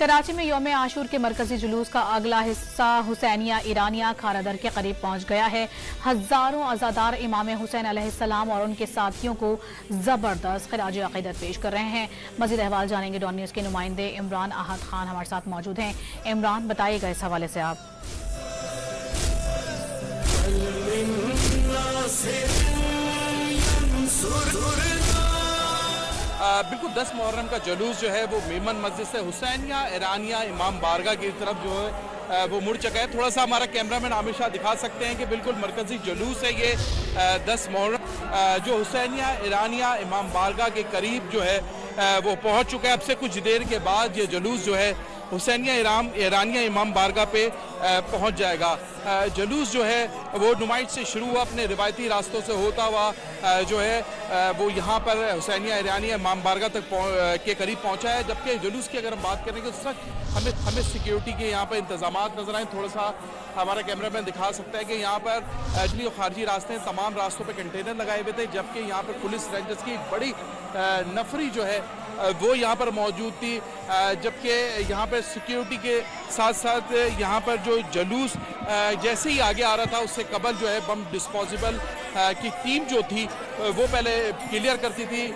कराची में यौम आशूर के मरकजी जुलूस का अगला हिस्सा हुसैनिया ईरानिया खारादर के करीब पहुंच गया है। हजारों अज़ादार इमाम हुसैन अलैहिस्सलाम और उनके साथियों को जबरदस्त खिराज अकीदत पेश कर रहे हैं। मजीद अहवाल जानेंगे डॉन न्यूज़ के नुमाइंदे इमरान अहद खान हमारे साथ मौजूद हैं। इमरान, बताइएगा इस हवाले से आप। बिल्कुल 10 मुहर्रम का जुलूस जो है वो मेमन मस्जिद से हुसैनिया ईरानिया इमाम बारगाह की तरफ जो है वो मुड़ चुका है। थोड़ा सा हमारा कैमरामैन आमिर शाह दिखा सकते हैं कि बिल्कुल मरकजी जुलूस है ये 10 मुहर्रम जो हुसैनिया ईरानिया इमाम बारगाह के करीब जो है वो पहुंच चुका है। अब से कुछ देर के बाद ये जुलूस जो है हुसैनिया ईरानिया इमाम बारगाह पे पहुंच जाएगा। जुलूस जो है वो नुमाइश से शुरू हुआ, अपने रिवायती रास्तों से होता हुआ जो है वो यहाँ पर हुसैनिया ईरानिया इमाम बारगाह तक के करीब पहुँचा है। जबकि जुलूस की अगर हम बात करें तो उस वक्त हमें सिक्योरिटी के यहाँ पर इंतजाम नजर आए। थोड़ा सा हमारा कैमरामैन दिखा सकता है कि यहाँ पर अजली और खारजी रास्ते तमाम रास्तों पर कंटेनर लगाए हुए थे, जबकि यहाँ पर पुलिस रेंजर्स की एक बड़ी नफरी जो है वो यहाँ पर मौजूद थी। जबकि यहाँ पर सिक्योरिटी के साथ साथ यहाँ पर जो जुलूस जैसे ही आगे आ रहा था उससे कबल जो है बम डिस्पोजेबल की टीम जो थी वो पहले क्लियर करती थी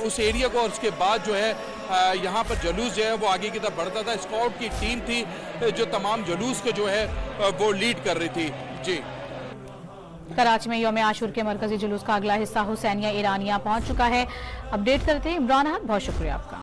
उस एरिया को, और उसके बाद जो है यहाँ पर जुलूस जो है वो आगे की तरफ बढ़ता था। स्काउट की टीम थी जो तमाम जुलूस को जो है वो लीड कर रही थी। जी, कराची में यौम आशूर के मरकजी जुलूस का अगला हिस्सा हुसैनिया ईरानिया पहुंच चुका है। अपडेट करते हैं इमरान अहद, बहुत शुक्रिया आपका।